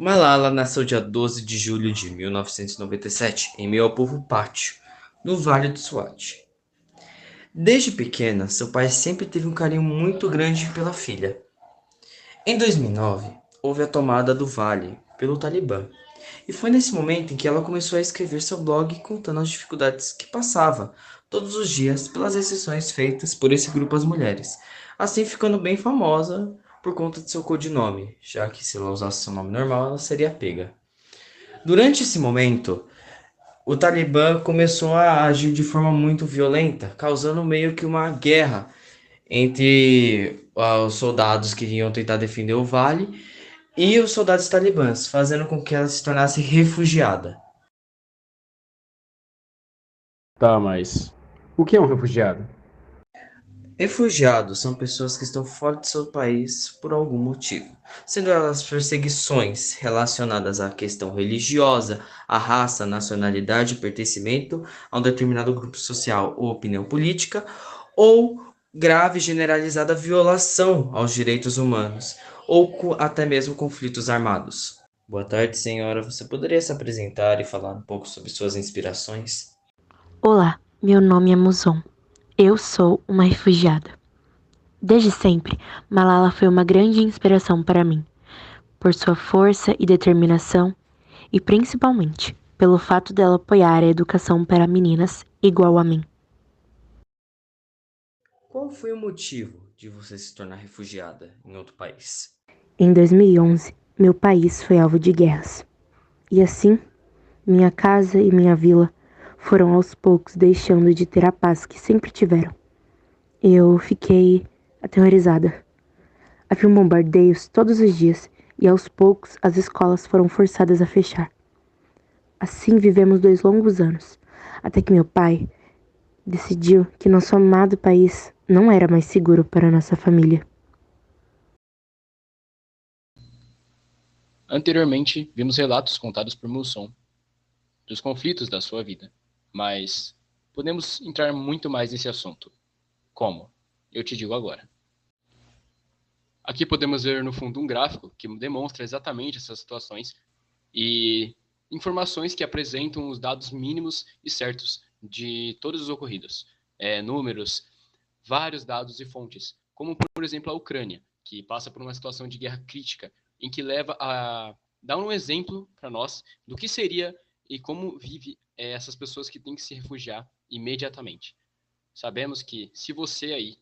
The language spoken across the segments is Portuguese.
Malala nasceu dia 12 de julho de 1997, em meio ao povo Pátio, no Vale do Swat. Desde pequena, seu pai sempre teve um carinho muito grande pela filha. Em 2009, houve a tomada do Vale pelo Talibã, e foi nesse momento em que ela começou a escrever seu blog contando as dificuldades que passava todos os dias pelas restrições feitas por esse grupo às mulheres, assim ficando bem famosa por conta de seu codinome, já que se ela usasse seu nome normal, ela seria pega. Durante esse momento, o Talibã começou a agir de forma muito violenta, causando meio que uma guerra entre os soldados que iam tentar defender o vale e os soldados talibãs, fazendo com que ela se tornasse refugiada. Tá, mas o que é um refugiado? Refugiados são pessoas que estão fora de seu país por algum motivo, sendo elas perseguições relacionadas à questão religiosa, à raça, nacionalidade, pertencimento a um determinado grupo social ou opinião política, ou grave e generalizada violação aos direitos humanos, ou até mesmo conflitos armados. Boa tarde, senhora. Você poderia se apresentar e falar um pouco sobre suas inspirações? Olá, meu nome é Muson. Eu sou uma refugiada. Desde sempre, Malala foi uma grande inspiração para mim, por sua força e determinação e principalmente pelo fato dela apoiar a educação para meninas igual a mim. Qual foi o motivo de você se tornar refugiada em outro país? Em 2011, meu país foi alvo de guerras. E assim, minha casa e minha vila foram aos poucos deixando de ter a paz que sempre tiveram. Eu fiquei aterrorizada. Havia bombardeios todos os dias e aos poucos as escolas foram forçadas a fechar. Assim vivemos 2 longos anos, até que meu pai decidiu que nosso amado país não era mais seguro para nossa família. Anteriormente, vimos relatos contados por Mulson dos conflitos da sua vida, mas podemos entrar muito mais nesse assunto. Como? Eu te digo agora. Aqui podemos ver no fundo um gráfico que demonstra exatamente essas situações e informações que apresentam os dados mínimos e certos de todos os ocorridos. Números, vários dados e fontes, como por exemplo a Ucrânia, que passa por uma situação de guerra crítica, em que leva a dar um exemplo para nós do que seria e como vive essas pessoas que têm que se refugiar imediatamente. Sabemos que se você aí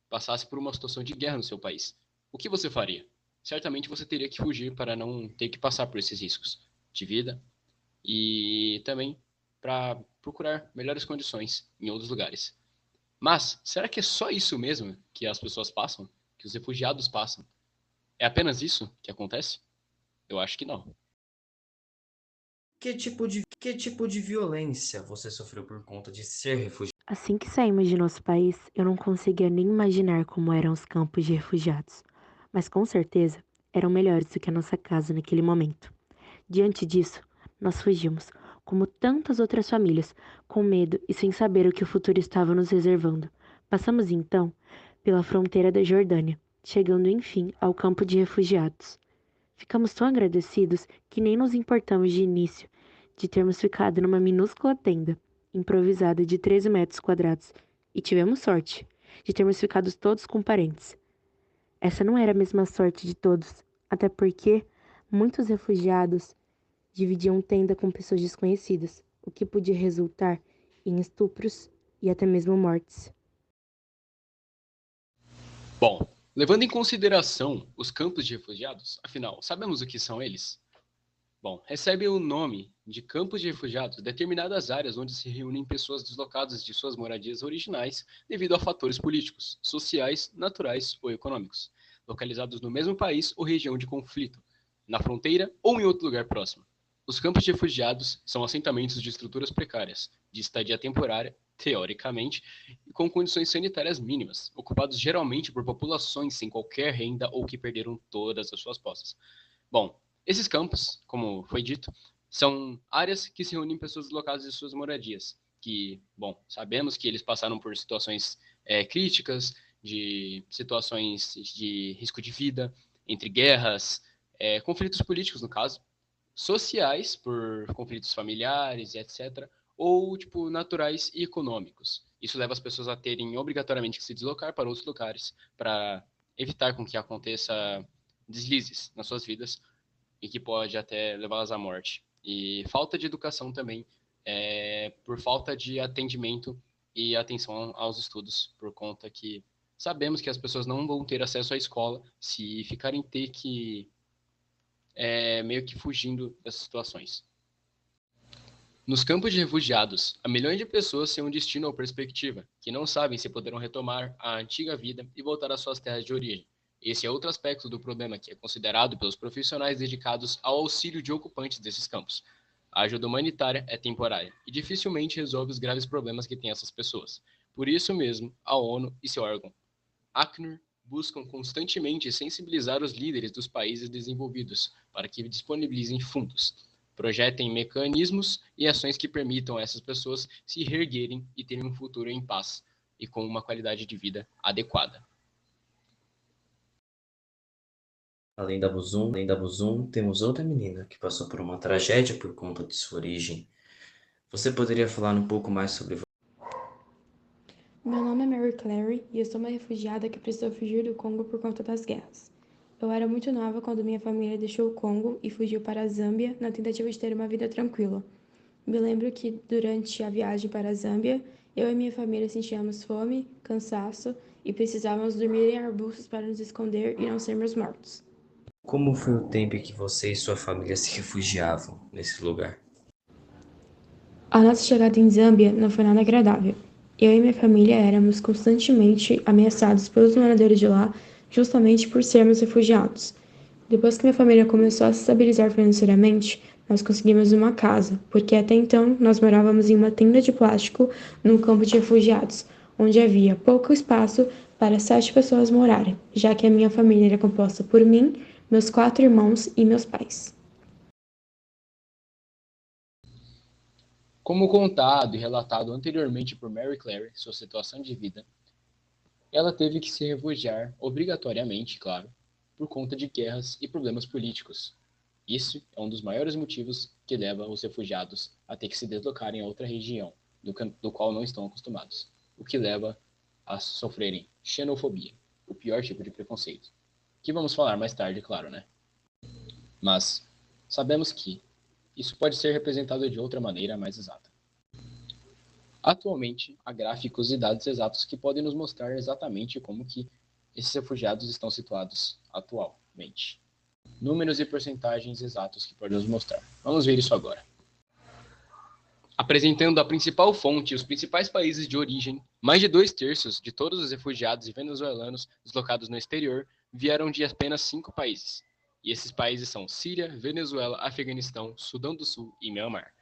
passasse por uma situação de guerra no seu país, o que você faria? Certamente você teria que fugir para não ter que passar por esses riscos de vida e também para procurar melhores condições em outros lugares. Mas será que é só isso mesmo que as pessoas passam? Que os refugiados passam? É apenas isso que acontece? Eu acho que não. Que tipo de violência você sofreu por conta de ser refugiado? Assim que saímos de nosso país, eu não conseguia nem imaginar como eram os campos de refugiados, mas com certeza eram melhores do que a nossa casa naquele momento. Diante disso, nós fugimos, como tantas outras famílias, com medo e sem saber o que o futuro estava nos reservando. Passamos então pela fronteira da Jordânia, chegando enfim ao campo de refugiados. Ficamos tão agradecidos que nem nos importamos de início de termos ficado numa minúscula tenda, improvisada de 13 metros quadrados, e tivemos sorte de termos ficado todos com parentes. Essa não era a mesma sorte de todos, até porque muitos refugiados dividiam tenda com pessoas desconhecidas, o que podia resultar em estupros e até mesmo mortes. Bom, levando em consideração os campos de refugiados, afinal, sabemos o que são eles? Bom, recebem o nome de campos de refugiados determinadas áreas onde se reúnem pessoas deslocadas de suas moradias originais devido a fatores políticos, sociais, naturais ou econômicos, localizados no mesmo país ou região de conflito, na fronteira ou em outro lugar próximo. Os campos de refugiados são assentamentos de estruturas precárias, de estadia temporária, teoricamente, e com condições sanitárias mínimas, ocupados geralmente por populações sem qualquer renda ou que perderam todas as suas posses. Bom, esses campos, como foi dito, são áreas que se reúnem pessoas deslocadas de suas moradias, que, bom, sabemos que eles passaram por situações críticas, de situações de risco de vida, entre guerras, conflitos políticos, no caso, sociais, por conflitos familiares e etc., ou, tipo, naturais e econômicos. Isso leva as pessoas a terem obrigatoriamente que se deslocar para outros lugares para evitar com que aconteça deslizes nas suas vidas e que pode até levá-las à morte. E falta de educação também, por falta de atendimento e atenção aos estudos, por conta que sabemos que as pessoas não vão ter acesso à escola se ficarem ter que meio que fugindo dessas situações. Nos campos de refugiados, há milhões de pessoas sem um destino ou perspectiva, que não sabem se poderão retomar a antiga vida e voltar às suas terras de origem. Esse é outro aspecto do problema que é considerado pelos profissionais dedicados ao auxílio de ocupantes desses campos. A ajuda humanitária é temporária e dificilmente resolve os graves problemas que têm essas pessoas. Por isso mesmo, a ONU e seu órgão, ACNUR, buscam constantemente sensibilizar os líderes dos países desenvolvidos para que disponibilizem fundos, projetem mecanismos e ações que permitam a essas pessoas se reerguerem e terem um futuro em paz e com uma qualidade de vida adequada. Além da Buzum, temos outra menina que passou por uma tragédia por conta de sua origem. Você poderia falar um pouco mais sobre Meu nome é Mary Clary e eu sou uma refugiada que precisou fugir do Congo por conta das guerras. Eu era muito nova quando minha família deixou o Congo e fugiu para a Zâmbia na tentativa de ter uma vida tranquila. Me lembro que durante a viagem para a Zâmbia, eu e minha família sentíamos fome, cansaço e precisávamos dormir em arbustos para nos esconder e não sermos mortos. como foi o tempo em que você e sua família se refugiavam nesse lugar. A nossa chegada em Zâmbia não foi nada agradável. Eu e minha família éramos constantemente ameaçados pelos moradores de lá, justamente por sermos refugiados. Depois que minha família começou a se estabilizar financeiramente, nós conseguimos uma casa, porque até então nós morávamos em uma tenda de plástico num campo de refugiados, onde havia pouco espaço para 7 pessoas morarem, já que a minha família era composta por mim, meus 4 irmãos e meus pais. Como contado e relatado anteriormente por Mary Clary, sua situação de vida, ela teve que se refugiar, obrigatoriamente, claro, por conta de guerras e problemas políticos. Isso é um dos maiores motivos que leva os refugiados a ter que se deslocarem a outra região, do qual não estão acostumados, o que leva a sofrerem xenofobia, o pior tipo de preconceito, que vamos falar mais tarde, claro, né? Mas sabemos que isso pode ser representado de outra maneira mais exata. Atualmente, há gráficos e dados exatos que podem nos mostrar exatamente como que esses refugiados estão situados atualmente. Números e porcentagens exatos que podem nos mostrar. Vamos ver isso agora. Apresentando a principal fonte e os principais países de origem, mais de 2/3 de todos os refugiados e venezuelanos deslocados no exterior vieram de apenas 5 países. E esses países são Síria, Venezuela, Afeganistão, Sudão do Sul e Myanmar.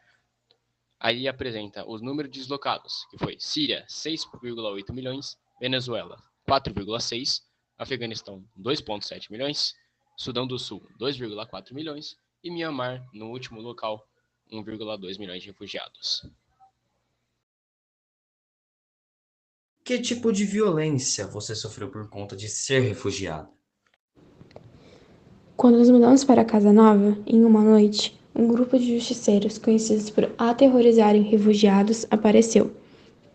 Aí apresenta os números de deslocados, que foi Síria, 6,8 milhões, Venezuela, 4,6, Afeganistão, 2,7 milhões, Sudão do Sul, 2,4 milhões e Myanmar, no último local, 1,2 milhões de refugiados. Que tipo de violência você sofreu por conta de ser refugiado? Quando nos mudamos para a casa nova, em uma noite, um grupo de justiceiros conhecidos por aterrorizarem refugiados apareceu.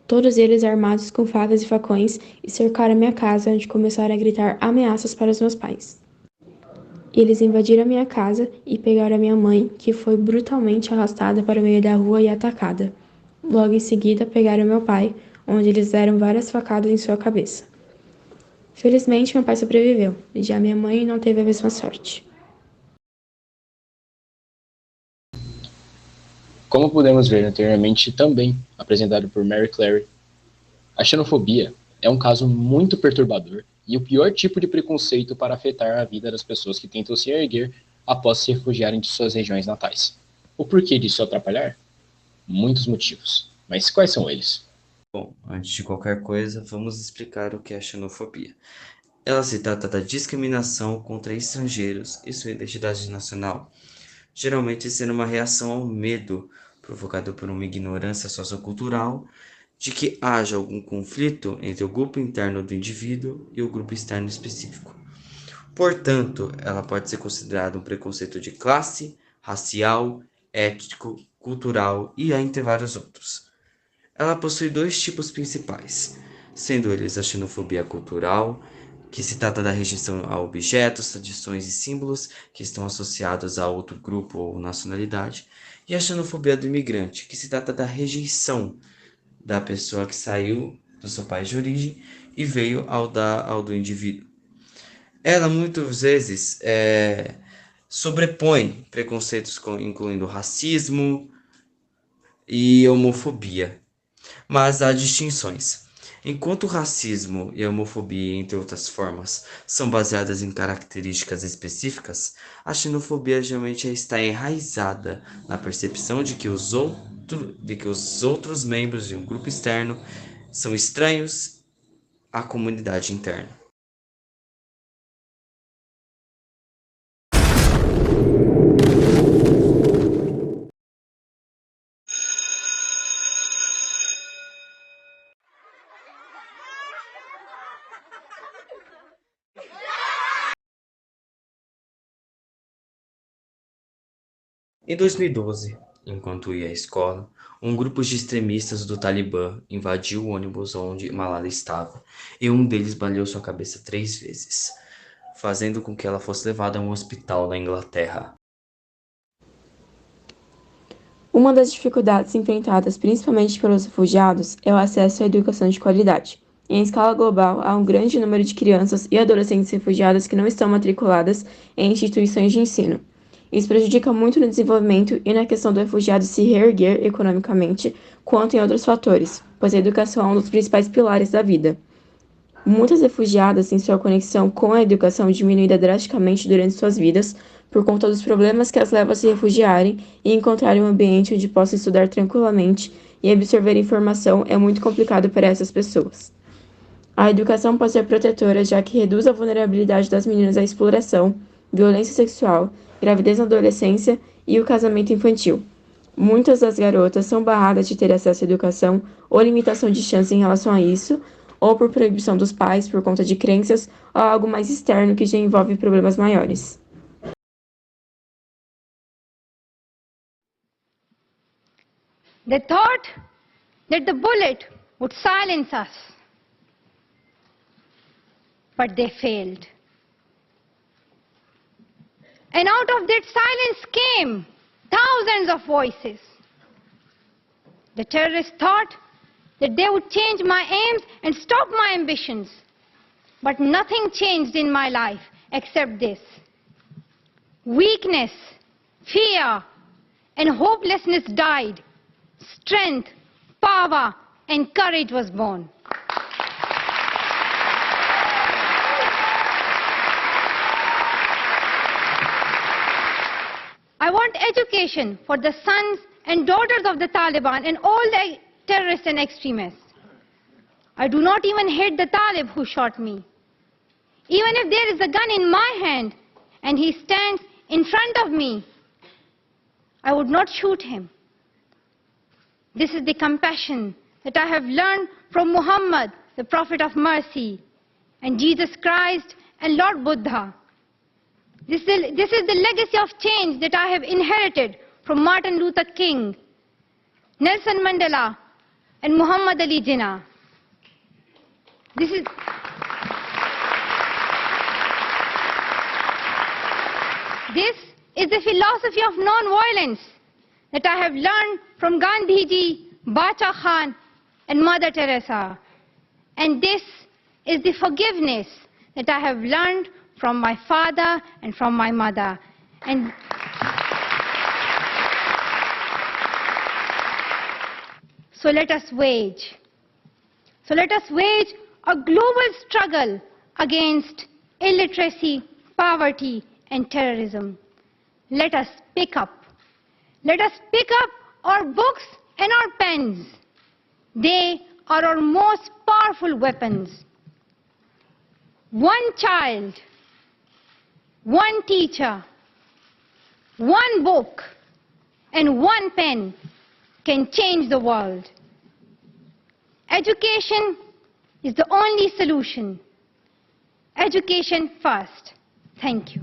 Todos eles armados com facas e facões e cercaram minha casa, onde começaram a gritar ameaças para os meus pais. Eles invadiram a minha casa e pegaram a minha mãe, que foi brutalmente arrastada para o meio da rua e atacada. Logo em seguida, pegaram meu pai, onde eles deram várias facadas em sua cabeça. Felizmente, meu pai sobreviveu, e já minha mãe não teve a mesma sorte. Como pudemos ver anteriormente, também apresentado por Mary Clary, a xenofobia é um caso muito perturbador e o pior tipo de preconceito para afetar a vida das pessoas que tentam se erguer após se refugiarem de suas regiões natais. O porquê disso atrapalhar? Muitos motivos. Mas quais são eles? Bom, antes de qualquer coisa, vamos explicar o que é a xenofobia. Ela se trata da discriminação contra estrangeiros e sua identidade nacional, geralmente sendo uma reação ao medo provocado por uma ignorância sociocultural de que haja algum conflito entre o grupo interno do indivíduo e o grupo externo específico. Portanto, ela pode ser considerada um preconceito de classe, racial, étnico, cultural e entre vários outros. Ela possui dois tipos principais, sendo eles a xenofobia cultural, que se trata da rejeição a objetos, tradições e símbolos que estão associados a outro grupo ou nacionalidade, e a xenofobia do imigrante, que se trata da rejeição da pessoa que saiu do seu país de origem e veio ao do indivíduo. Ela muitas vezes sobrepõe preconceitos incluindo racismo e homofobia, mas há distinções. Enquanto o racismo e a homofobia, entre outras formas, são baseadas em características específicas, a xenofobia geralmente está enraizada na percepção de que os outros membros de um grupo externo são estranhos à comunidade interna. Em 2012, enquanto ia à escola, um grupo de extremistas do Talibã invadiu o ônibus onde Malala estava e um deles baleou sua cabeça 3 vezes, fazendo com que ela fosse levada a um hospital na Inglaterra. Uma das dificuldades enfrentadas principalmente pelos refugiados é o acesso à educação de qualidade. Em escala global, há um grande número de crianças e adolescentes refugiadas que não estão matriculadas em instituições de ensino. Isso prejudica muito no desenvolvimento e na questão do refugiado se reerguer economicamente, quanto em outros fatores, pois a educação é um dos principais pilares da vida. Muitas refugiadas têm sua conexão com a educação diminuída drasticamente durante suas vidas, por conta dos problemas que as levam a se refugiarem e encontrarem um ambiente onde possam estudar tranquilamente e absorver informação é muito complicado para essas pessoas. A educação pode ser protetora, já que reduz a vulnerabilidade das meninas à exploração, violência sexual, gravidez na adolescência e o casamento infantil. Muitas das garotas são barradas de ter acesso à educação ou limitação de chance em relação a isso, ou por proibição dos pais por conta de crenças ou algo mais externo que já envolve problemas maiores. They thought that the bullet would silence us, but they failed. And out of that silence came thousands of voices. The terrorists thought that they would change my aims and stop my ambitions. But nothing changed in my life except this. Weakness, fear, and hopelessness died. Strength, power, and courage was born. I want education for the sons and daughters of the Taliban and all the terrorists and extremists. I do not even hate the Talib who shot me. Even if there is a gun in my hand and he stands in front of me, I would not shoot him. This is the compassion that I have learned from Muhammad, the Prophet of Mercy, and Jesus Christ and Lord Buddha. This is the legacy of change that I have inherited from Martin Luther King, Nelson Mandela, and Muhammad Ali Jinnah. This is the philosophy of non-violence that I have learned from Gandhiji, Bacha Khan, and Mother Teresa. And this is the forgiveness that I have learned from my father and from my mother. And so let us wage a global struggle against illiteracy, poverty, and terrorism. Let us pick up our books and our pens. They are our most powerful weapons. One child, one teacher, one book, and one pen can change the world. Education is the only solution. Education first. Thank you.